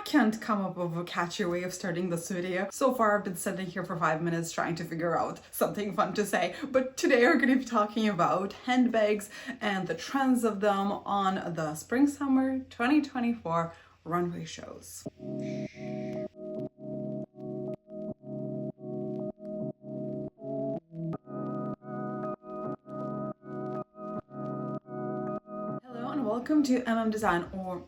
can't come up with a catchy way of starting this video. So far I've been sitting here for 5 minutes trying to figure out something fun to say, but today we're going to be talking about handbags and the trends of them on the spring-summer 2024 runway shows. Welcome to Design or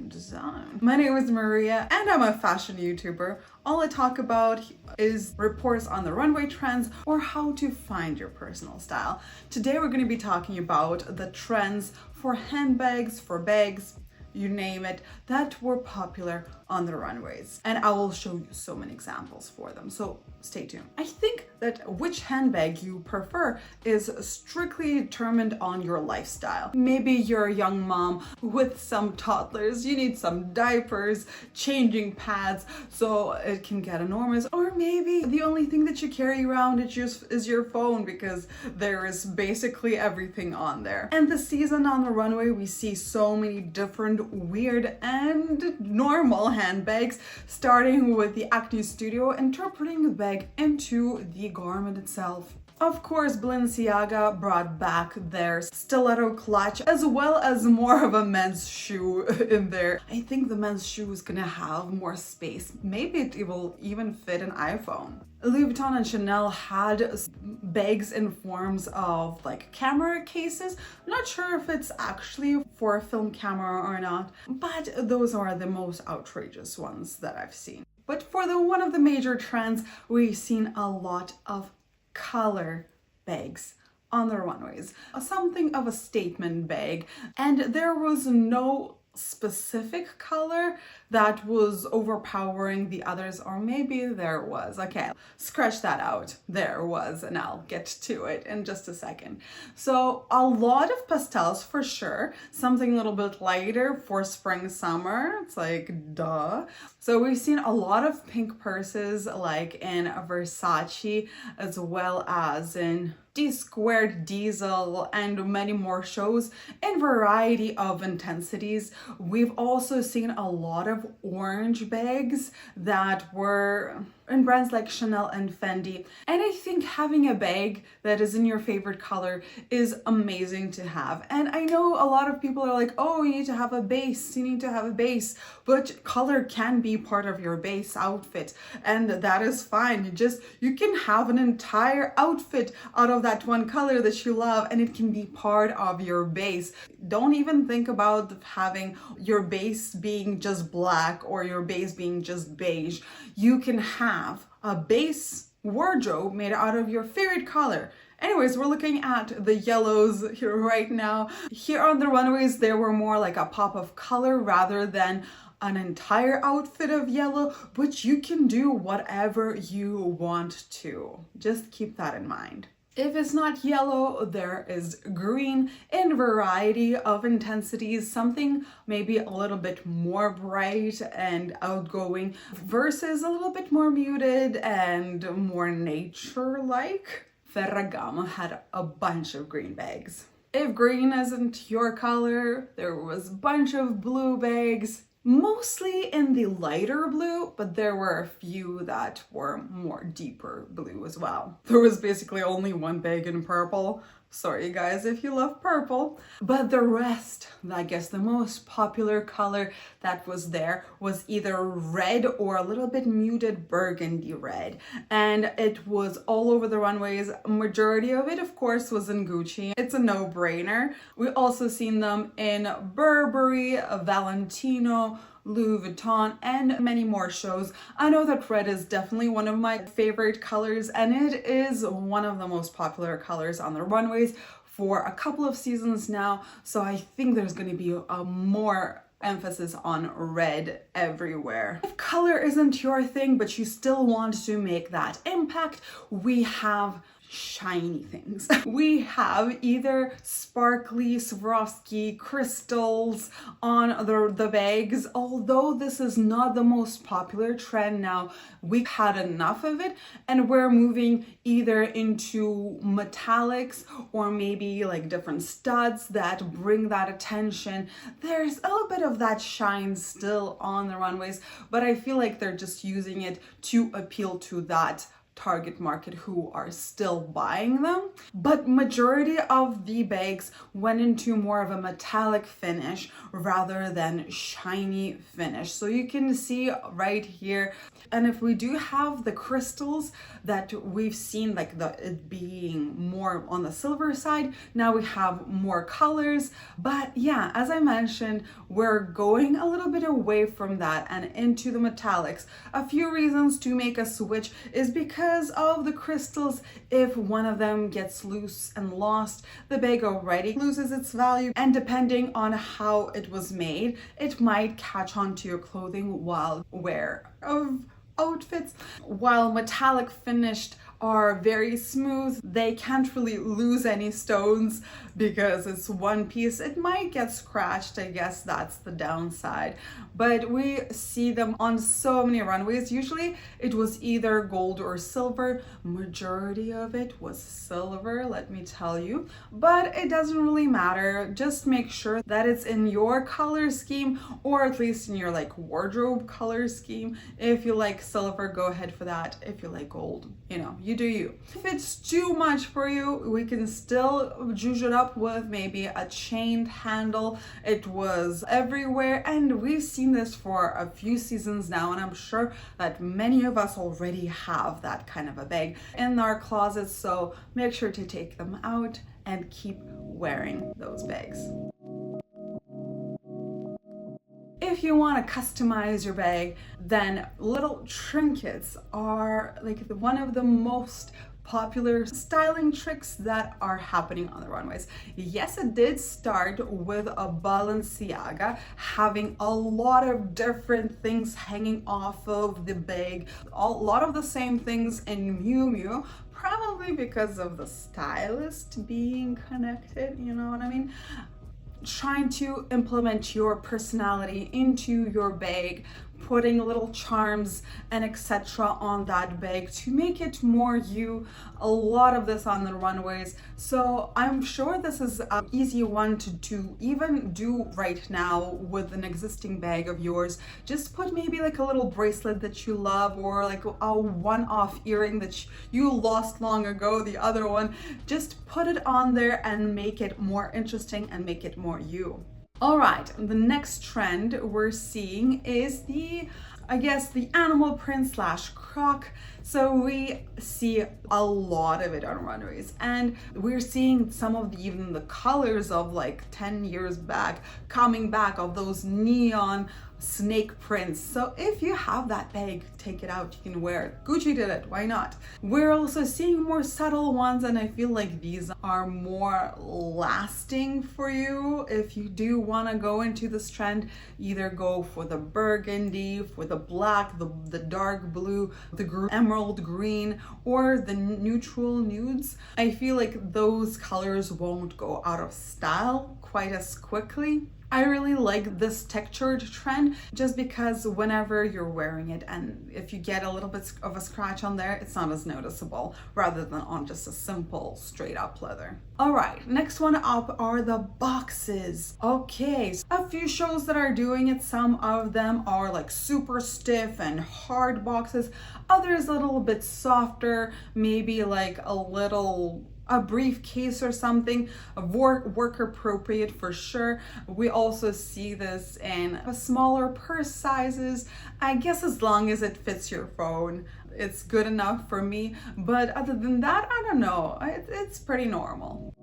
Design. My name is Maria and I'm a fashion YouTuber. All I talk about is reports on the runway trends or how to find your personal style. Today we're going to be talking about the trends for handbags, for bags, you name it, that were popular on the runways. And I will show you so many examples for them, so stay tuned. I think that which handbag you prefer is strictly determined on your lifestyle. Maybe you're a young mom with some toddlers, you need some diapers, changing pads, so it can get enormous. Or maybe the only thing that you carry around is your phone because there is basically everything on there. And this season on the runway, we see so many different weird and normal handbags, starting with the Acne Studio interpreting the bag into the garment itself. Of course, Balenciaga brought back their stiletto clutch as well as more of a men's shoe in there. I think the men's shoe is gonna have more space. Maybe it will even fit an iPhone. Louis Vuitton and Chanel had bags in forms of like camera cases. I'm not sure if it's actually for a film camera or not, but those are the most outrageous ones that I've seen. But for one of the major trends, we've seen a lot of color bags on the runways, something of a statement bag, and there was no specific color that was overpowering the others, or maybe there was. Okay, scratch that out. There was, and I'll get to it in just a second. So a lot of pastels for sure, something a little bit lighter for spring summer. It's like duh. So we've seen a lot of pink purses like in Versace as well as in D Squared, Diesel, and many more shows in variety of intensities. We've also seen a lot of orange bags that were in brands like Chanel and Fendi. And I think having a bag that is in your favorite color is amazing to have. And I know a lot of people are like, oh, you need to have a base, but color can be part of your base outfit, and that is fine. You can have an entire outfit out of that one color that you love, and it can be part of your base. Don't even think about having your base being just black or your base being just beige. You can have a base wardrobe made out of your favorite color. Anyways, we're looking at the yellows here right now. Here on the runways, they were more like a pop of color rather than an entire outfit of yellow, but you can do whatever you want to. Just keep that in mind. If it's not yellow, there is green in variety of intensities, something maybe a little bit more bright and outgoing versus a little bit more muted and more nature-like. Ferragamo had a bunch of green bags. If green isn't your color, there was a bunch of blue bags, mostly in the lighter blue, but there were a few that were more deeper blue as well. There was basically only one bag in purple. Sorry guys if you love purple. But the rest, I guess the most popular color that was there was either red or a little bit muted burgundy red. And it was all over the runways. Majority of it, of course, was in Gucci. It's a no-brainer. We also seen them in Burberry, Valentino, Louis Vuitton, and many more shows. I know that red is definitely one of my favorite colors, and it is one of the most popular colors on the runways for a couple of seasons now. So I think there's going to be a more emphasis on red everywhere. If color isn't your thing, but you still want to make that impact, we have shiny things. We have either sparkly Swarovski crystals on the bags. Although this is not the most popular trend now, we've had enough of it and we're moving either into metallics or maybe like different studs that bring that attention. There's a little bit of that shine still on the runways, but I feel like they're just using it to appeal to that target market who are still buying them. But majority of the bags went into more of a metallic finish rather than shiny finish. So you can see right here. And if we do have the crystals that we've seen, like it being more on the silver side, now we have more colors. But yeah, as I mentioned, we're going a little bit away from that and into the metallics. A few reasons to make a switch is because of the crystals. If one of them gets loose and lost, the bag already loses its value, and depending on how it was made, it might catch on to your clothing while wear of outfits. While metallic finished are very smooth, they can't really lose any stones because it's one piece. It might get scratched, I guess that's the downside, but we see them on so many runways. Usually it was either gold or silver. Majority of it was silver, let me tell you, but it doesn't really matter. Just make sure that it's in your color scheme, or at least in your like wardrobe color scheme. If you like silver, go ahead for that. If you like gold, you know, you do you. If it's too much for you, we can still zhuzh it up with maybe a chained handle. It was everywhere and we've seen this for a few seasons now, and I'm sure that many of us already have that kind of a bag in our closets, so make sure to take them out and keep wearing those bags. If you want to customize your bag, then little trinkets are like one of the most popular styling tricks that are happening on the runways. Yes, it did start with a Balenciaga having a lot of different things hanging off of the bag, a lot of the same things in Miu Miu, probably because of the stylist being connected, you know what I mean? Trying to implement your personality into your bag, putting little charms and etc. on that bag to make it more you. A lot of this on the runways, so I'm sure this is an easy one to even do right now with an existing bag of yours. Just put maybe like a little bracelet that you love, or like a one-off earring that you lost long ago, the other one. Just put it on there and make it more interesting and make it more you. All right, the next trend we're seeing is the animal print / crok. So we see a lot of it on runways, and we're seeing some of even the colors of like 10 years back coming back, of those neon snake prints. So if you have that bag, take it out, you can wear it. Gucci did it, why not? We're also seeing more subtle ones, and I feel like these are more lasting for you. If you do want to go into this trend, either go for the burgundy, for the black, the dark blue, the emerald green, or the neutral nudes. I feel like those colors won't go out of style quite as quickly. I really like this textured trend just because whenever you're wearing it, and if you get a little bit of a scratch on there, it's not as noticeable rather than on just a simple straight up leather. All right, next one up are the boxes. Okay, so a few shows that are doing it. Some of them are like super stiff and hard boxes. Others a little bit softer, maybe like a briefcase or something, work appropriate for sure. We also see this in smaller purse sizes. I guess as long as it fits your phone, it's good enough for me. But other than that, I don't know, it's pretty normal.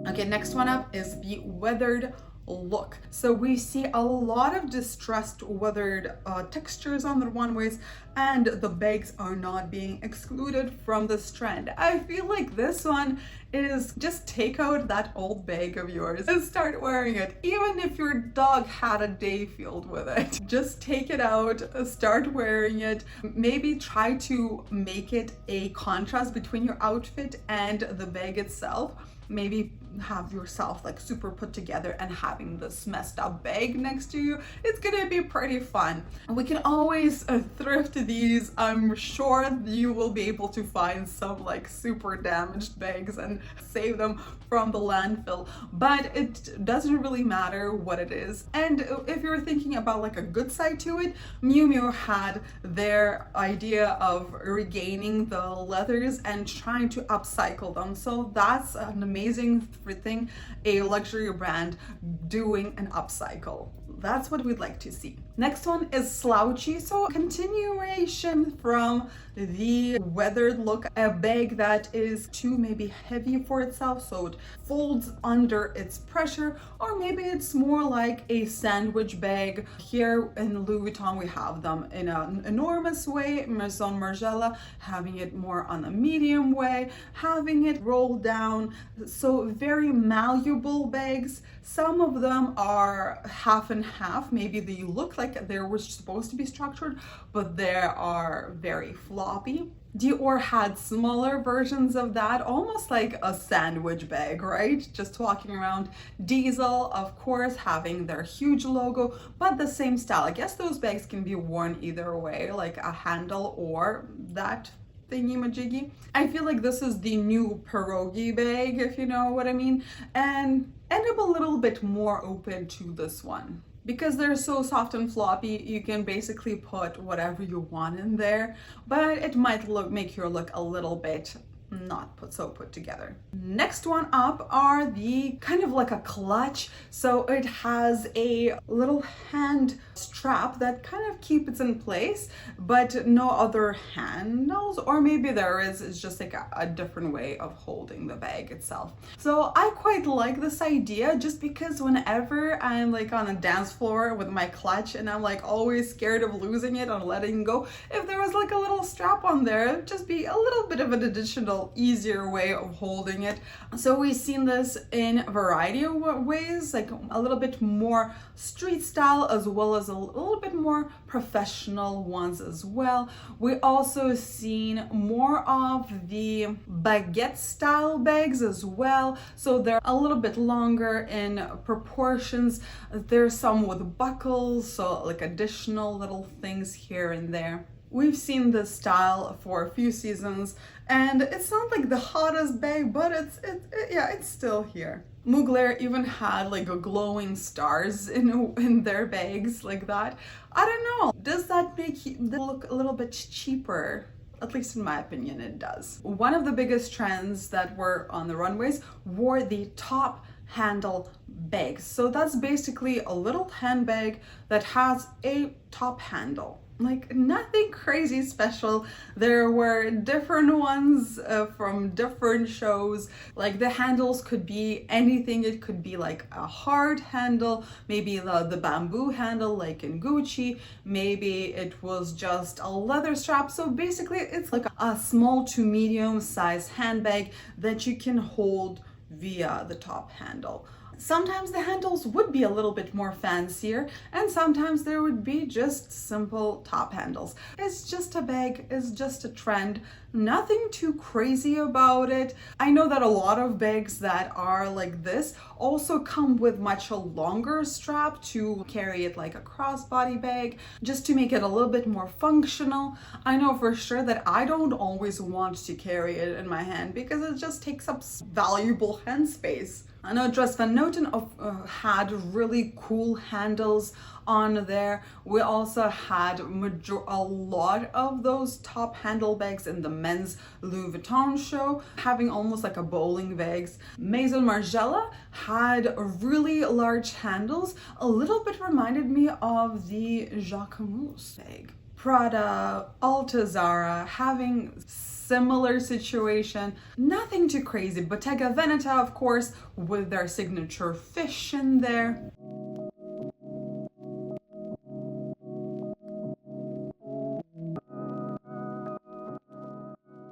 Okay, next one up is the weathered look. So we see a lot of distressed weathered textures on the runways, and the bags are not being excluded from this trend. I feel like this one is just take out that old bag of yours and start wearing it. Even if your dog had a day filled with it, just take it out, start wearing it. Maybe try to make it a contrast between your outfit and the bag itself. Maybe have yourself like super put together and having this messed up bag next to you. It's gonna be pretty fun. We can always thrift these. I'm sure you will be able to find some like super damaged bags and save them from the landfill, but it doesn't really matter what it is. And if you're thinking about like a good side to it, Miu Miu had their idea of regaining the leathers and trying to upcycle them. So that's an amazing thing, a luxury brand doing an upcycle. That's what we'd like to see. Next one is slouchy. So continuation from the weathered look, a bag that is too maybe heavy for itself, so it folds under its pressure, or maybe it's more like a sandwich bag. Here in Louis Vuitton we have them in an enormous way, Maison Margiela having it more on a medium way, having it rolled down, so very malleable bags. Some of them are half and half, maybe they look like they were supposed to be structured, but they are very floppy. Dior had smaller versions of that, almost like a sandwich bag, right? Just walking around. Diesel, of course, having their huge logo, but the same style. I guess those bags can be worn either way, like a handle or that thingy-majiggy. I feel like this is the new pierogi bag, if you know what I mean, and end up a little bit more open to this one. Because they're so soft and floppy, you can basically put whatever you want in there, but it might make your look a little bit not put together. Next one up are the kind of like a clutch. So it has a little hand strap that kind of keeps it in place, but no other handles, or maybe there is, it's just like a different way of holding the bag itself. So I quite like this idea, just because whenever I'm like on a dance floor with my clutch and I'm like always scared of losing it or letting go, if there was like a little strap on there, it'd just be a little bit of an additional easier way of holding it. So we've seen this in a variety of ways, like a little bit more street style as well as a little bit more professional ones as well. We also seen more of the baguette style bags as well. So they're a little bit longer in proportions. There's some with buckles, so like additional little things here and there. We've seen this style for a few seasons, and it's not like the hottest bag, but it's still here. Mugler even had like a glowing stars in their bags like that. I don't know, does that make them look a little bit cheaper? At least in my opinion, it does. One of the biggest trends that were on the runways were the top handle bags. So that's basically a little handbag that has a top handle. Like nothing crazy special. There were different ones from different shows. Like the handles could be anything. It could be like a hard handle, maybe the bamboo handle like in Gucci. Maybe it was just a leather strap. So basically it's like a small to medium size handbag that you can hold via the top handle. Sometimes the handles would be a little bit more fancier, and sometimes there would be just simple top handles. It's just a bag, it's just a trend, nothing too crazy about it. I know that a lot of bags that are like this also come with much a longer strap to carry it like a crossbody bag, just to make it a little bit more functional. I know for sure that I don't always want to carry it in my hand because it just takes up valuable hand space. I know Dries Van Noten had really cool handles on there. We also had a lot of those top handle bags in the men's Louis Vuitton show, having almost like a bowling bags. Maison Margiela had really large handles, a little bit reminded me of the Jacquemus bag. Prada, Alta, Zara, having similar situation, nothing too crazy. Bottega Veneta, of course, with their signature fish in there.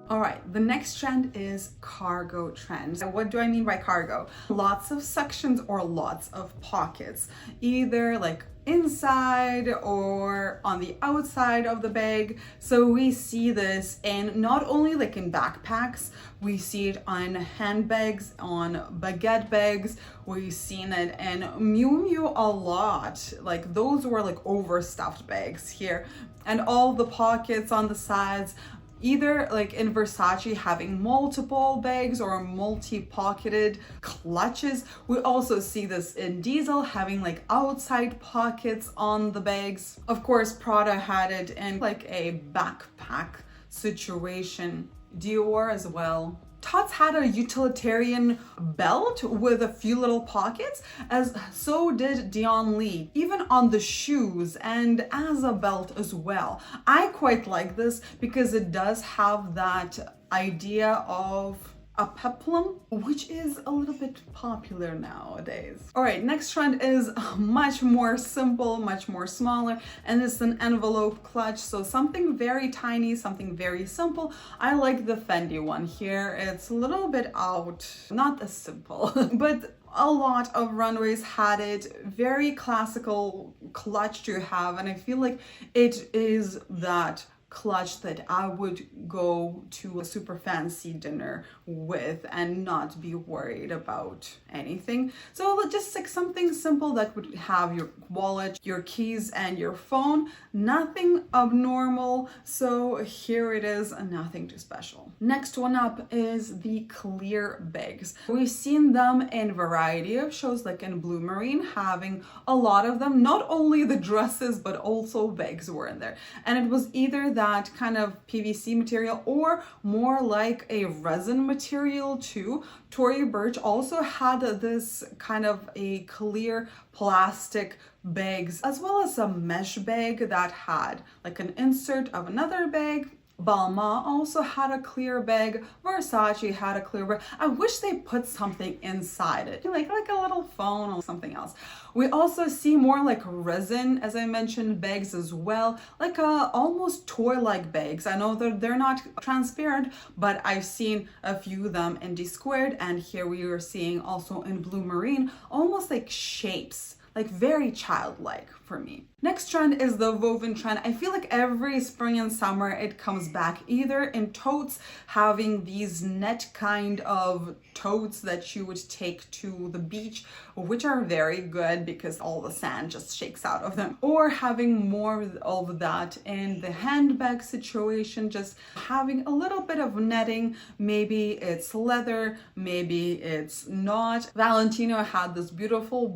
All right, the next trend is cargo trend. What do I mean by cargo? Lots of sections or lots of pockets, either like inside or on the outside of the bag. So we see this in not only like in backpacks, we see it on handbags, on baguette bags. We've seen it in Miu Miu a lot. Like those were like overstuffed bags here, and all the pockets on the sides. Either like in Versace having multiple bags or multi-pocketed clutches. We also see this in Diesel having like outside pockets on the bags. Of course, Prada had it in like a backpack situation. Dior as well. Totes had a utilitarian belt with a few little pockets, as so did Dion Lee, even on the shoes and as a belt as well. I quite like this because it does have that idea of a peplum, which is a little bit popular nowadays. All right, next trend is much more simple, much more smaller, and it's an envelope clutch. So something very tiny, something very simple. I like the Fendi one here. It's a little bit out, not as simple, but a lot of runways had it. Very classical clutch to have, and I feel like it is that clutch that I would go to a super fancy dinner with and not be worried about anything. So just like something simple that would have your wallet, your keys, and your phone. Nothing abnormal. So here it is, nothing too special. Next one up is the clear bags. We've seen them in a variety of shows, like in Blue Marine, having a lot of them. Not only the dresses, but also bags were in there. And it was either that kind of PVC material or more like a resin material too. Tory Burch also had this kind of a clear plastic bags, as well as a mesh bag that had like an insert of another bag. Balmain also had a clear bag. Versace had a clear bag. I wish they put something inside it, like a little phone or something else. We also see more like resin, as I mentioned, bags as well, like almost toy-like bags. I know that they're not transparent, but I've seen a few of them in D Squared, and here we are seeing also in Blue Marine, almost like shapes, like very childlike for me. Next trend is the woven trend. I feel like every spring and summer it comes back, either in totes, having these net kind of totes that you would take to the beach, which are very good because all the sand just shakes out of them, or having more of that in the handbag situation, just having a little bit of netting. Maybe it's leather, maybe it's not. Valentino had this beautiful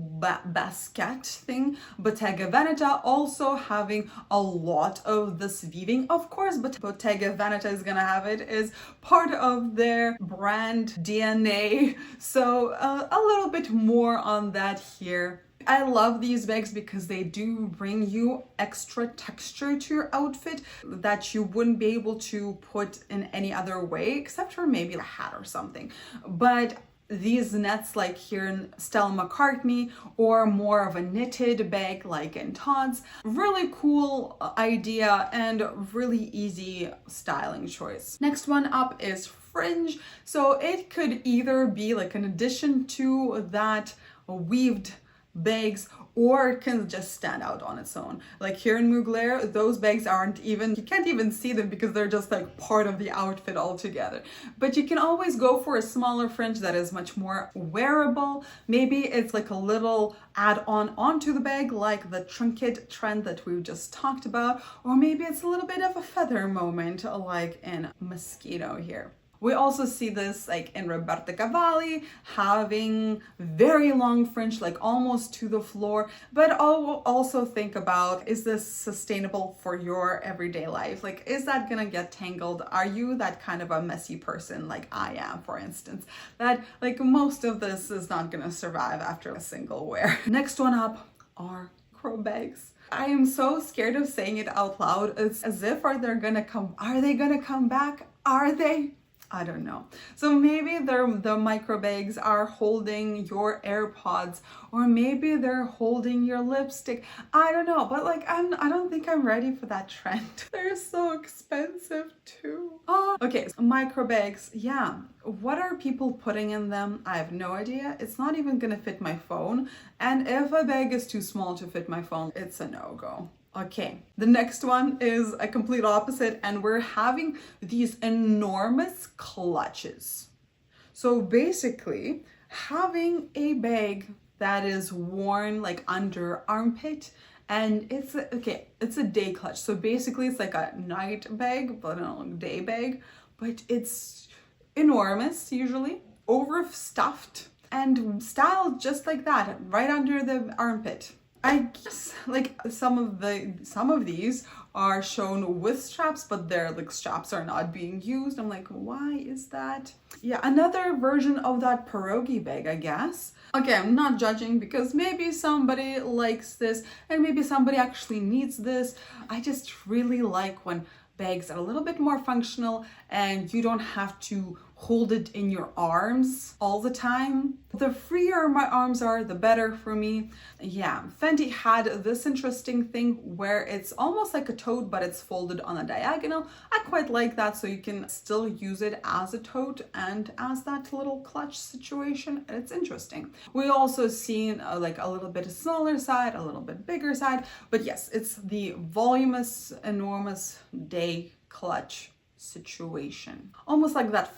basket thing. Bottega Veneta also having a lot of this weaving, of course, but Bottega Veneta is gonna have it as part of their brand DNA. So a little bit more on that here. I love these bags because they do bring you extra texture to your outfit that you wouldn't be able to put in any other way, except for maybe a hat or something. But these nets like here in Stella McCartney, or more of a knitted bag like in Todd's, really cool idea and really easy styling choice. Next one up is fringe. So it could either be like an addition to that weaved bags, or it can just stand out on its own. Like here in Mugler, those bags aren't even, you can't even see them because they're just like part of the outfit altogether. But you can always go for a smaller fringe that is much more wearable. Maybe it's like a little add-on onto the bag, like the trinket trend that we just talked about, or maybe it's a little bit of a feather moment, like in Mosquito here. We also see this like in Roberta Cavalli, having very long fringe, like almost to the floor. But also think about, is this sustainable for your everyday life? Like, is that gonna get tangled? Are you that kind of a messy person like I am, for instance, that like most of this is not gonna survive after a single wear? Next one up are crok bags. I am so scared of saying it out loud. It's as if are they gonna come back? Are they? I don't know. So maybe the microbags are holding your AirPods, or maybe they're holding your lipstick. I don't know, but like I don't think I'm ready for that trend. They're so expensive too. Oh, okay, so microbags. Yeah, what are people putting in them? I have no idea. It's not even gonna fit my phone, and if a bag is too small to fit my phone, it's a no-go. Okay, the next one is a complete opposite, and we're having these enormous clutches. So basically, having a bag that is worn like under armpit, and it's a day clutch. So basically it's like a night bag, but no, day bag, but it's enormous, usually overstuffed and styled just like that, right under the armpit. I guess like some of these are shown with straps, but their like straps are not being used. I'm like, why is that? Yeah, another version of that pierogi bag, I guess. Okay, I'm not judging because maybe somebody likes this and maybe somebody actually needs this. I just really like when bags are a little bit more functional and you don't have to hold it in your arms all the time. The freer my arms are, the better for me. Yeah, Fendi had this interesting thing where it's almost like a tote, but it's folded on a diagonal. I quite like that, so you can still use it as a tote and as that little clutch situation. It's interesting. We also seen like a little bit smaller side, a little bit bigger side, but yes, it's the voluminous, enormous day clutch situation, almost like that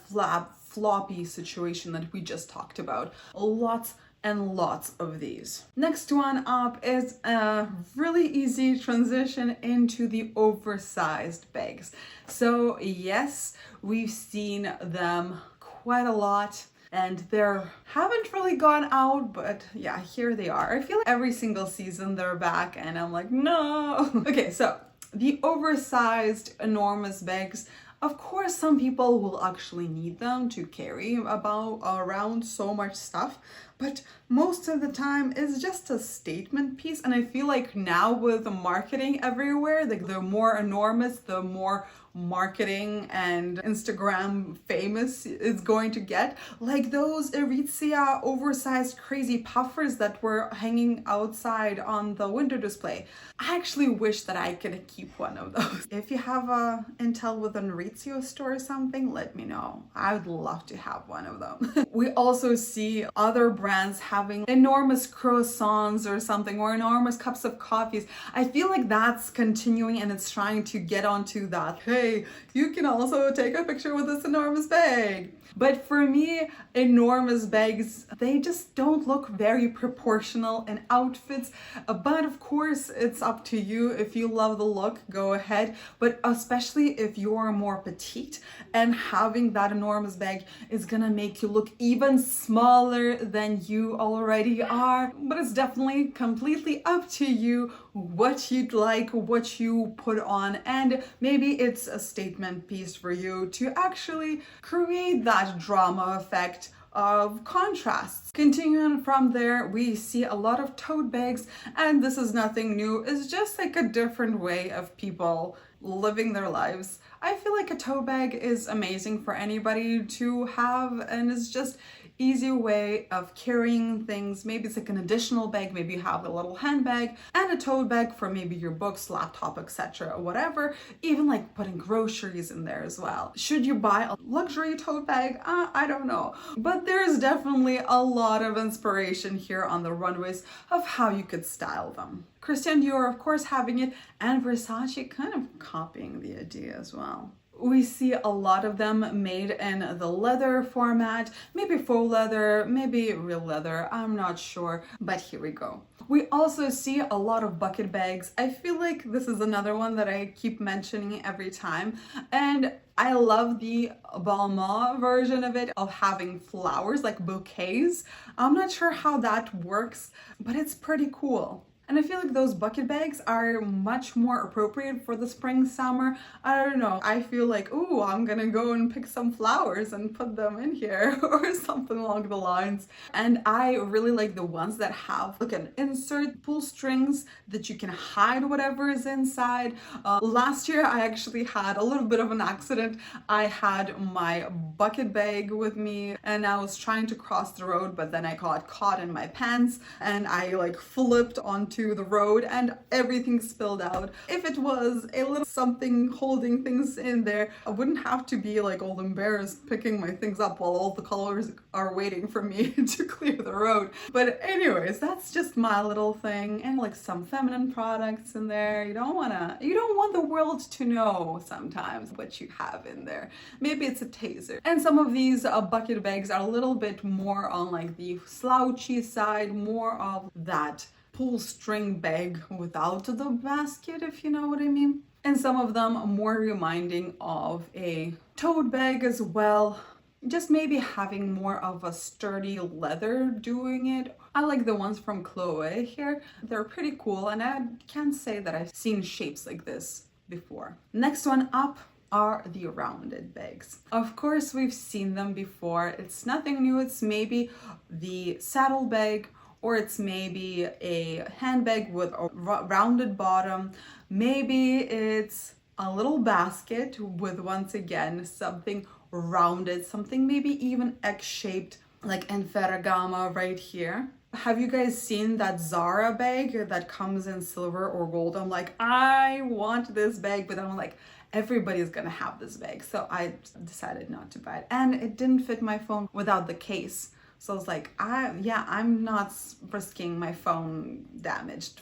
floppy situation that we just talked about. Lots and lots of these. Next one up is a really easy transition into the oversized bags. So yes, we've seen them quite a lot and they haven't really gone out, but yeah, here they are. I feel like every single season they're back and I'm like, no. Okay, so the oversized enormous bags. Of course, some people will actually need them to carry around so much stuff, but most of the time it's just a statement piece. And I feel like now with the marketing everywhere, like the more enormous, the more marketing and Instagram famous is going to get. Like those Aritzia oversized crazy puffers that were hanging outside on the window display. I actually wish that I could keep one of those. If you have a intel with an Aritzia store or something, let me know. I would love to have one of them. We also see other brands having enormous croissants or something, or enormous cups of coffees. I feel like that's continuing and it's trying to get onto that. Hey, you can also take a picture with this enormous bag. But for me, enormous bags, they just don't look very proportional in outfits. But of course, it's up to you. If you love the look, go ahead. But especially if you're more petite, and having that enormous bag is gonna make you look even smaller than you already are. But it's definitely completely up to you what you'd like, what you put on, and maybe it's a statement piece for you to actually create that drama effect of contrasts. Continuing from there, we see a lot of tote bags, and this is nothing new. It's just like a different way of people living their lives. I feel like a tote bag is amazing for anybody to have, and it's just easy way of carrying things. Maybe it's like an additional bag, maybe you have a little handbag and a tote bag for maybe your books, laptop, etc., whatever, even like putting groceries in there as well. Should you buy a luxury tote bag? I don't know, but there's definitely a lot of inspiration here on the runways of how you could style them. Christian Dior, of course, having it, and Versace kind of copying the idea as well. We see a lot of them made in the leather format, maybe faux leather, maybe real leather, I'm not sure, but here we go. We also see a lot of bucket bags. I feel like this is another one that I keep mentioning every time, and I love the Balmain version of it, of having flowers like bouquets. I'm not sure how that works, but it's pretty cool. And I feel like those bucket bags are much more appropriate for the spring, summer. I don't know. I feel like, ooh, I'm gonna go and pick some flowers and put them in here or something along the lines. And I really like the ones that have like an insert pull strings that you can hide whatever is inside. Last year, I actually had a little bit of an accident. I had my bucket bag with me and I was trying to cross the road, but then I got caught in my pants and I like flipped onto the road and everything spilled out. If it was a little something holding things in there, I wouldn't have to be like all embarrassed picking my things up while all the colors are waiting for me to clear the road. But anyways, that's just my little thing. And like some feminine products in there. You don't want the world to know sometimes what you have in there. Maybe it's a taser. And some of these bucket bags are a little bit more on like the slouchy side, more of that pull string bag without the basket, if you know what I mean. And some of them are more reminding of a tote bag as well. Just maybe having more of a sturdy leather doing it. I like the ones from Chloe here. They're pretty cool and I can't say that I've seen shapes like this before. Next one up are the rounded bags. Of course, we've seen them before. It's nothing new. It's maybe the saddle bag, or it's maybe a handbag with a rounded bottom. Maybe it's a little basket with, once again, something rounded, something maybe even egg-shaped, like in Ferragamo right here. Have you guys seen that Zara bag that comes in silver or gold? I'm like, I want this bag, but I'm like, everybody's gonna have this bag. So I decided not to buy it. And it didn't fit my phone without the case. So I was like, I'm not risking my phone damaged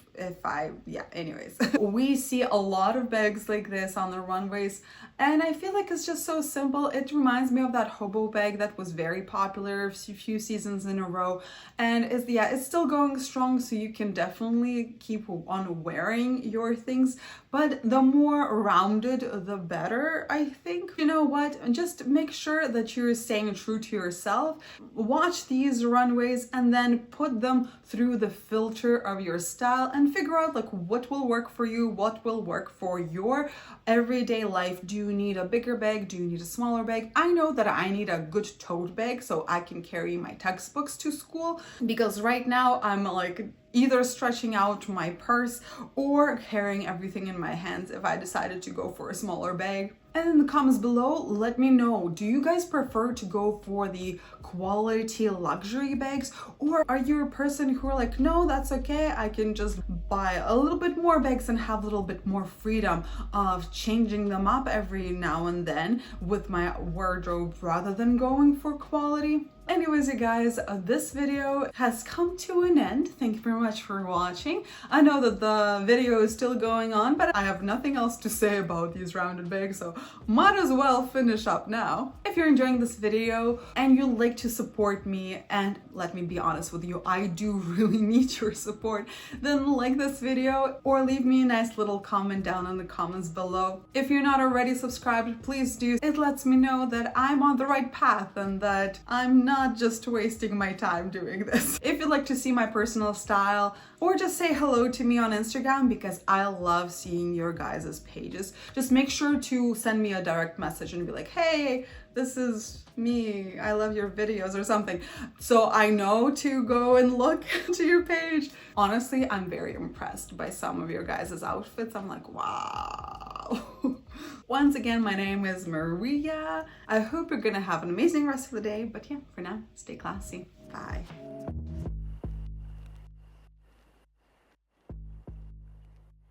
anyways. We see a lot of bags like this on the runways and I feel like it's just so simple. It reminds me of that hobo bag that was very popular a few seasons in a row, and it's still going strong, so you can definitely keep on wearing your things, but the more rounded the better, I think. You know what, just make sure that you're staying true to yourself. Watch these runways and then put them through the filter of your style and figure out like what will work for you, what will work for your everyday life. Do you need a bigger bag? Do you need a smaller bag? I know that I need a good tote bag so I can carry my textbooks to school, because right now I'm like either stretching out my purse or carrying everything in my hands if I decided to go for a smaller bag. And in the comments below, let me know, do you guys prefer to go for the quality luxury bags, or are you a person who are like, no, that's okay, I can just buy a little bit more bags and have a little bit more freedom of changing them up every now and then with my wardrobe rather than going for quality? Anyways, you guys, this video has come to an end. Thank you very much for watching. I know that the video is still going on, but I have nothing else to say about these rounded bags, so might as well finish up now. If you're enjoying this video and you'd like to support me, and let me be honest with you, I do really need your support, then like this video or leave me a nice little comment down in the comments below. If you're not already subscribed, please do. It lets me know that I'm on the right path and that I'm not just wasting my time doing this. If you'd like to see my personal style or just say hello to me on Instagram, because I love seeing your guys' pages, just make sure to send me a direct message and be like, hey, this is me, I love your videos or something, so I know to go and look to your page. Honestly, I'm very impressed by some of your guys' outfits. I'm like, wow. Once again, my name is Maria. I hope you're gonna have an amazing rest of the day, but yeah, for now, stay classy. Bye.